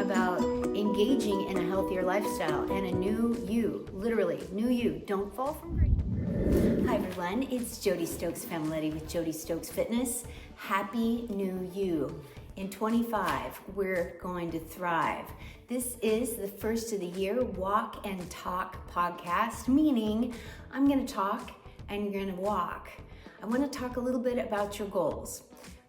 about engaging in a healthier lifestyle and a new you, literally, new you. Don't fall from grace. Hi everyone, it's Jody Stokes Familetti with Jody Stokes Fitness. Happy New You. In 25, we're going to thrive. This is the first of the year Walk and Talk podcast, meaning I'm going to talk and you're going to walk. I want to talk a little bit about your goals.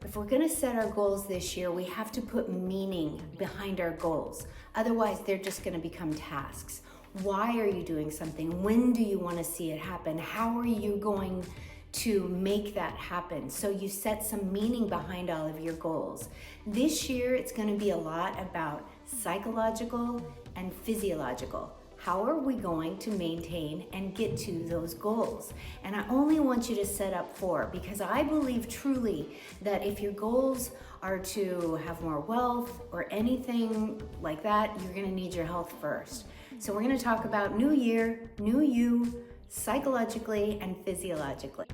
If we're going to set our goals this year, we have to put meaning behind our goals. Otherwise, they're just going to become tasks. Why are you doing something? When do you want to see it happen? How are you going to make that happen? So you set some meaning behind all of your goals. This year, it's going to be a lot about psychological and physiological. How are we going to maintain and get to those goals? And I only want you to set up 4, because I believe truly that if your goals are to have more wealth or anything like that, you're going to need your health first. So we're going to talk about new year, new you, psychologically and physiologically.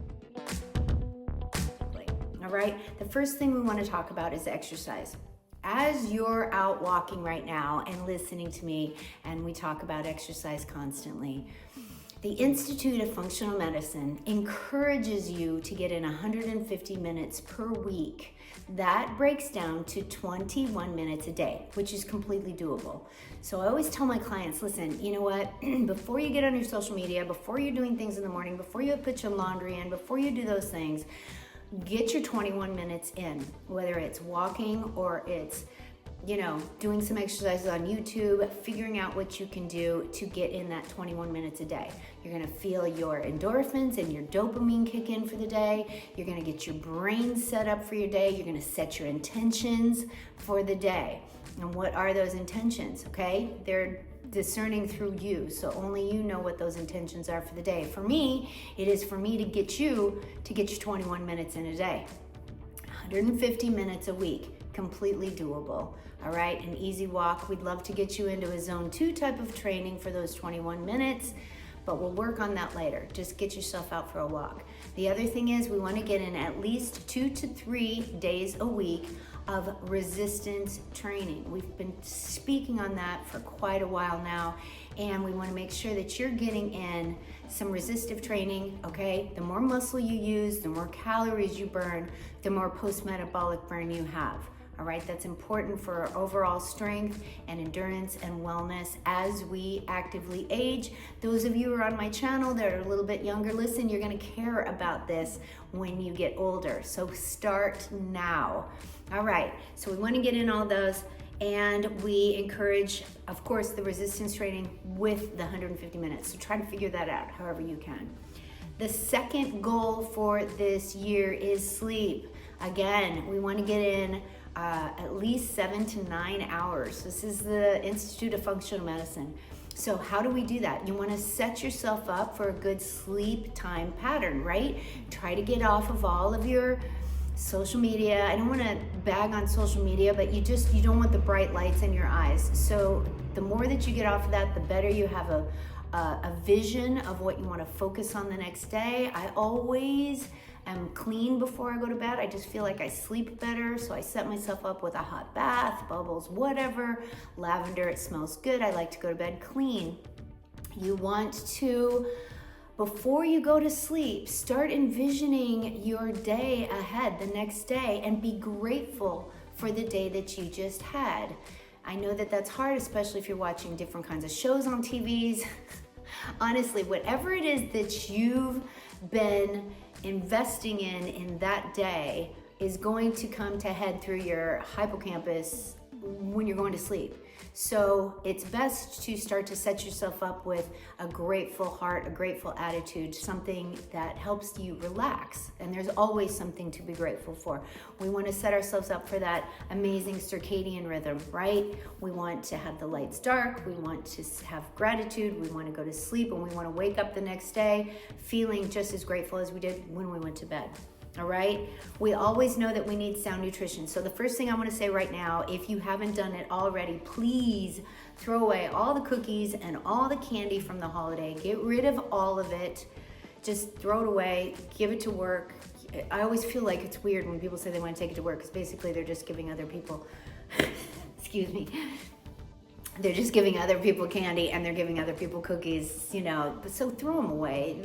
All right, the first thing we want to talk about is exercise. As you're out walking right now and listening to me, and we talk about exercise constantly, the Institute of Functional Medicine encourages you to get in 150 minutes per week. That breaks down to 21 minutes a day, which is completely doable. So I always tell my clients, listen, you know what? Before you get on your social media, before you're doing things in the morning, before you put your laundry in, before you do those things, get your 21 minutes in, whether it's walking or it's, doing some exercises on YouTube, figuring out what you can do to get in that 21 minutes a day. You're gonna feel your endorphins and your dopamine kick in for the day. You're gonna get your brain set up for your day. You're gonna set your intentions for the day. And what are those intentions, okay? They're discerning through you, so only you know what those intentions are for the day. For me, it is for me to get you 21 minutes in a day. 150 minutes a week, completely doable. All right, an easy walk. We'd love to get you into a zone 2 type of training for those 21 minutes, but we'll work on that later. Just get yourself out for a walk. The other thing is we want to get in at least 2 to 3 days a week of resistance training. We've been speaking on that for quite a while now, and we want to make sure that you're getting in some resistive training, okay? The more muscle you use, the more calories you burn, the more post-metabolic burn you have. All right, that's important for our overall strength and endurance and wellness as we actively age. Those of you who are on my channel that are a little bit younger, listen, you're gonna care about this when you get older. So start now. All right, so we wanna get in all those, and we encourage, of course, the resistance training with the 150 minutes. So try to figure that out however you can. The second goal for this year is sleep. Again, we wanna get in at least 7 to 9 hours. This is the Institute of Functional Medicine. So how do we do that? You want to set yourself up for a good sleep time pattern, right? Try to get off of all of your social media. I don't want to bag on social media, but you don't want the bright lights in your eyes. So the more that you get off of that, the better you have a vision of what you want to focus on the next day. I always am clean before I go to bed. I just feel like I sleep better, so I set myself up with a hot bath, bubbles, whatever, lavender, it smells good. I like to go to bed clean. You want to, before you go to sleep, start envisioning your day ahead, the next day, and be grateful for the day that you just had. I know that that's hard, especially if you're watching different kinds of shows on TVs. Honestly, whatever it is that you've been investing in that day is going to come to head through your hippocampus when you're going to sleep. So it's best to start to set yourself up with a grateful heart, a grateful attitude, something that helps you relax. And there's always something to be grateful for. We want to set ourselves up for that amazing circadian rhythm, right? We want to have the lights dark. We want to have gratitude. We want to go to sleep, and we want to wake up the next day feeling just as grateful as we did when we went to bed. All right, we always know that we need sound nutrition. So the first thing I want to say right now, if you haven't done it already, please throw away all the cookies and all the candy from the holiday. Get rid of all of it. Just throw it away, give it to work. I always feel like it's weird when people say they want to take it to work, because basically they're just giving other people, excuse me, they're just giving other people candy and they're giving other people cookies, so throw them away.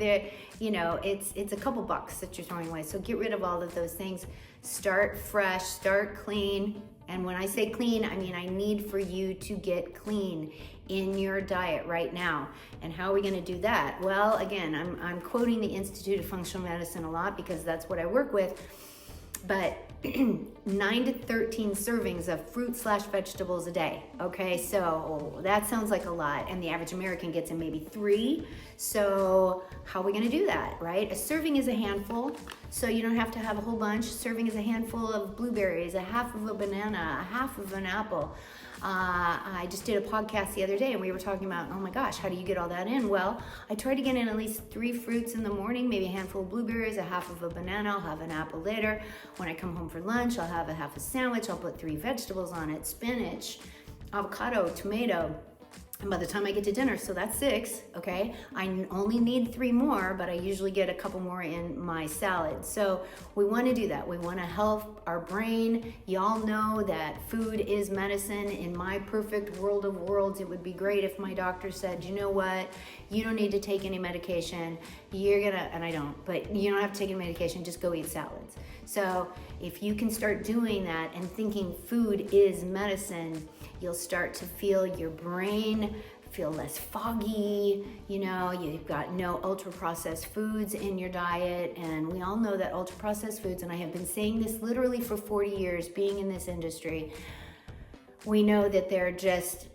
It's a couple bucks that you're throwing away. So get rid of all of those things. Start fresh, start clean. And when I say clean, I mean I need for you to get clean in your diet right now. And how are we going to do that? Well, again, I'm quoting the Institute of Functional Medicine a lot because that's what I work with. But 9 to 13 servings of fruit/vegetables a day. Okay, so that sounds like a lot, and the average American gets in maybe 3. So how are we going to do that, right? A serving is a handful, so you don't have to have a whole bunch. A serving is a handful of blueberries, a half of a banana, a half of an apple. I just did a podcast the other day and we were talking about, oh my gosh, how do you get all that in? Well, I try to get in at least 3 fruits in the morning, maybe a handful of blueberries, a half of a banana, I'll have an apple later. When I come home for lunch, I'll have a half a sandwich, I'll put 3 vegetables on it, spinach, avocado, tomato. And by the time I get to dinner, so that's 6, okay? I only need 3 more, but I usually get a couple more in my salad. So we want to do that. We want to help our brain. Y'all know that food is medicine. In my perfect world of worlds, it would be great if my doctor said, you know what? You don't need to take any medication. And I don't, but you don't have to take any medication. Just go eat salads. So if you can start doing that and thinking food is medicine, you'll start to feel your brain feel less foggy. You've got no ultra-processed foods in your diet. And we all know that ultra-processed foods, and I have been saying this literally for 40 years being in this industry, we know that they're just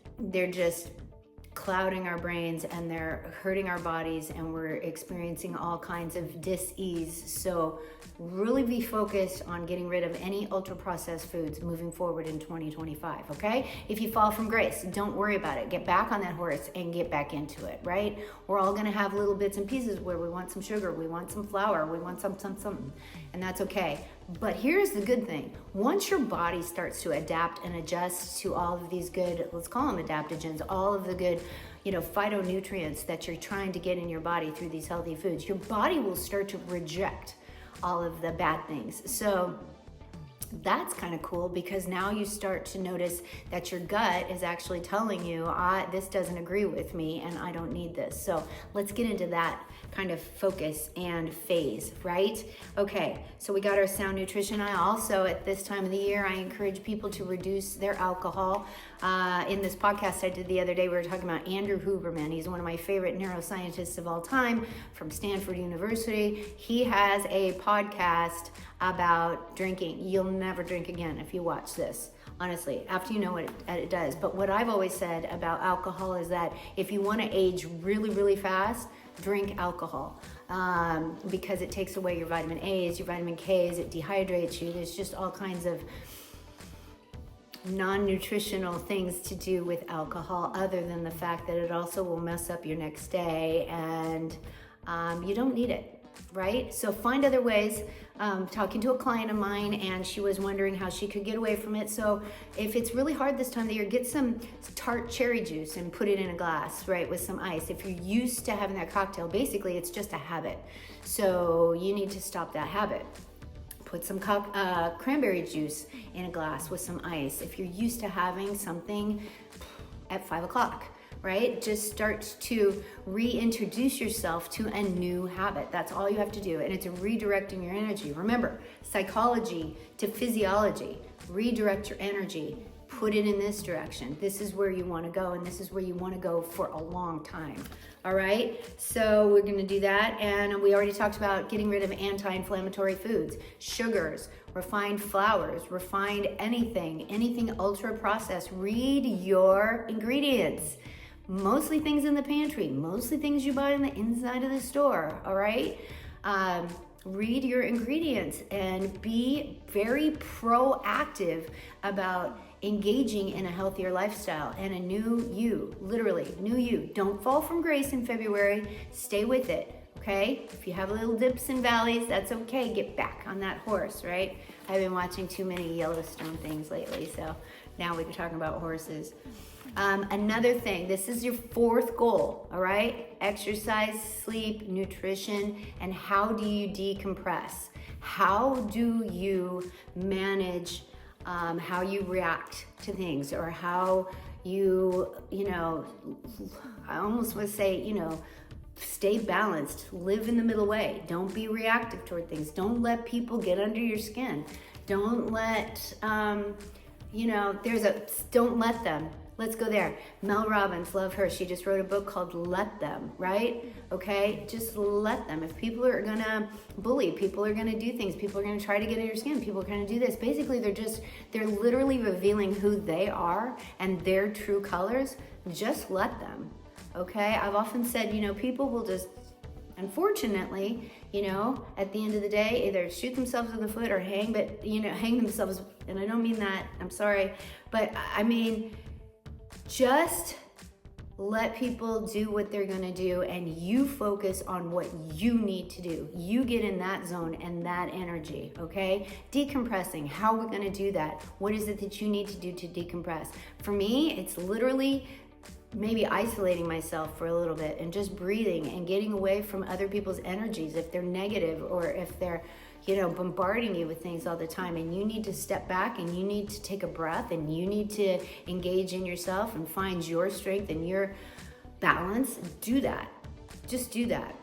clouding our brains and they're hurting our bodies, and we're experiencing all kinds of dis-ease. So really be focused on getting rid of any ultra-processed foods moving forward in 2025, okay? If you fall from grace, don't worry about it. Get back on that horse and get back into it, right? We're all gonna have little bits and pieces where we want some sugar, we want some flour, we want something, and that's okay. But here's the good thing. Once your body starts to adapt and adjust to all of these good, let's call them adaptogens, all of the good, phytonutrients that you're trying to get in your body through these healthy foods, your body will start to reject all of the bad things. So that's kind of cool, because now you start to notice that your gut is actually telling you, this doesn't agree with me and I don't need this. So let's get into that kind of focus and phase, right? Okay, so we got our sound nutrition. I also, at this time of the year, I encourage people to reduce their alcohol. In this podcast I did the other day, we were talking about Andrew Huberman. He's one of my favorite neuroscientists of all time from Stanford University. He has a podcast about drinking. You'll never drink again if you watch this, honestly, after you know what it does. But what I've always said about alcohol is that if you want to age really, really fast, drink alcohol, because it takes away your vitamin A's, your vitamin K's, it dehydrates you. There's just all kinds of non-nutritional things to do with alcohol, other than the fact that it also will mess up your next day, and you don't need it, right? So find other ways. Talking to a client of mine, and she was wondering how she could get away from it. So if it's really hard this time of the year, get some tart cherry juice and put it in a glass, right, with some ice. If you're used to having that cocktail, basically it's just a habit. So you need to stop that habit. Put some cranberry juice in a glass with some ice. If you're used to having something at 5 o'clock, right? Just start to reintroduce yourself to a new habit. That's all you have to do. And it's redirecting your energy. Remember, psychology to physiology. Redirect your energy. Put it in this direction. This is where you want to go, and this is where you want to go for a long time. All right? So we're going to do that. And we already talked about getting rid of anti-inflammatory foods, sugars, refined flours, refined anything ultra-processed. Read your ingredients. Mostly things in the pantry, mostly things you buy on the inside of the store, all right? Read your ingredients and be very proactive about engaging in a healthier lifestyle and a new you, literally, new you. Don't fall from grace in February, stay with it, okay? If you have little dips and valleys, that's okay, get back on that horse, right? I've been watching too many Yellowstone things lately, so now we can talk about horses. Another thing, this is your 4th goal, all right? Exercise, sleep, nutrition, and how do you decompress? How do you manage how you react to things, or how you know, I almost want to say, stay balanced, live in the middle way. Don't be reactive toward things. Don't let people get under your skin. Don't let, don't let them. Let's go there. Mel Robbins, love her. She just wrote a book called Let Them, right? Okay, just let them. If people are gonna bully, people are gonna do things, people are gonna try to get in your skin, people are gonna do this. Basically, they're literally revealing who they are and their true colors. Just let them, okay? I've often said, people will just, unfortunately, at the end of the day, either shoot themselves in the foot or hang themselves, and I don't mean that, I'm sorry, but I mean, just let people do what they're gonna do, and you focus on what you need to do. You get in that zone and that energy, okay? Decompressing, how we're gonna do that? What is it that you need to do to decompress? For me, it's literally maybe isolating myself for a little bit and just breathing and getting away from other people's energies if they're negative or if they're bombarding you with things all the time, and you need to step back and you need to take a breath and you need to engage in yourself and find your strength and your balance. Do that. Just do that.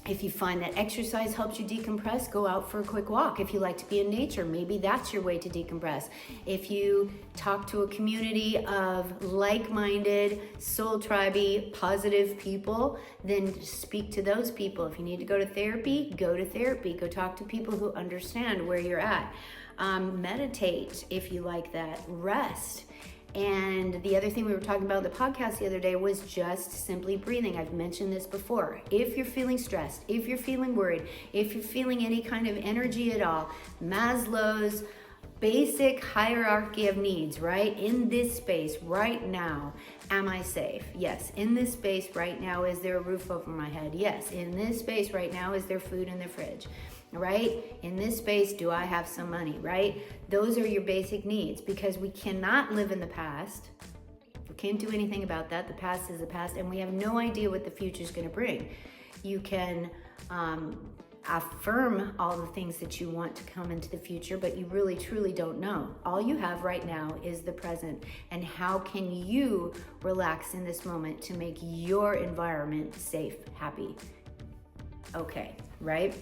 If you find that exercise helps you decompress, go out for a quick walk. If you like to be in nature, maybe that's your way to decompress. If you talk to a community of like-minded, soul tribe-y, positive people, then speak to those people. If you need to go to therapy, go to therapy. Go talk to people who understand where you're at. Meditate if you like that. Rest. And the other thing we were talking about in the podcast the other day was just simply breathing. I've mentioned this before. If you're feeling stressed, if you're feeling worried, if you're feeling any kind of energy at all, Maslow's basic hierarchy of needs, right? In this space right now, am I safe? Yes. In this space right now, is there a roof over my head? Yes. In this space right now, is there food in the fridge? Right? In this space, do I have some money, right? Those are your basic needs, because we cannot live in the past. We can't do anything about that. The past is the past, and we have no idea what the future is going to bring. You can affirm all the things that you want to come into the future, but you really, truly don't know. All you have right now is the present, and how can you relax in this moment to make your environment safe, happy? Okay, right?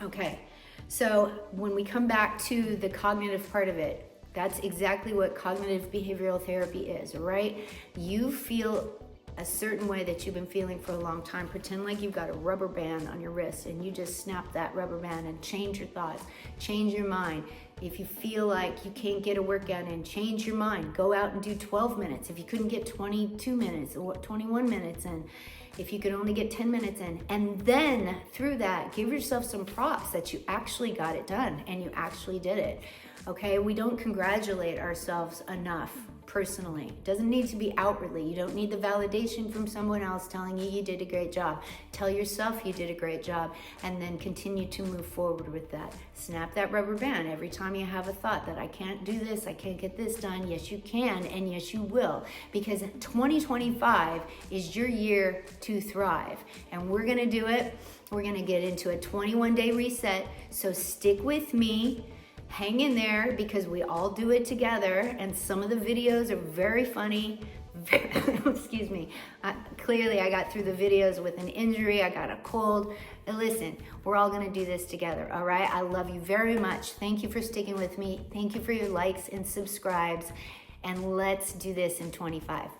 Okay, so when we come back to the cognitive part of it, that's exactly what cognitive behavioral therapy is, right? You feel a certain way that you've been feeling for a long time. Pretend like you've got a rubber band on your wrist and you just snap that rubber band and change your thoughts, change your mind. If you feel like you can't get a workout in, change your mind. Go out and do 12 minutes. If you couldn't get 22 minutes or 21 minutes in, if you could only get 10 minutes in, and then through that, give yourself some props that you actually got it done and you actually did it, okay? We don't congratulate ourselves enough personally. It doesn't need to be outwardly. You don't need the validation from someone else telling you did a great job. Tell yourself you did a great job, and then continue to move forward with that. Snap that rubber band every time you have a thought that I can't do this, I can't get this done. Yes, you can, and yes, you will, because 2025 is your year to thrive, and we're gonna do it. We're gonna get into a 21-day reset, so stick with me. Hang in there, because we all do it together, and some of the videos are very funny. Excuse me. Clearly, I got through the videos with an injury. I got a cold. But listen, we're all going to do this together, all right? I love you very much. Thank you for sticking with me. Thank you for your likes and subscribes, and let's do this in 25.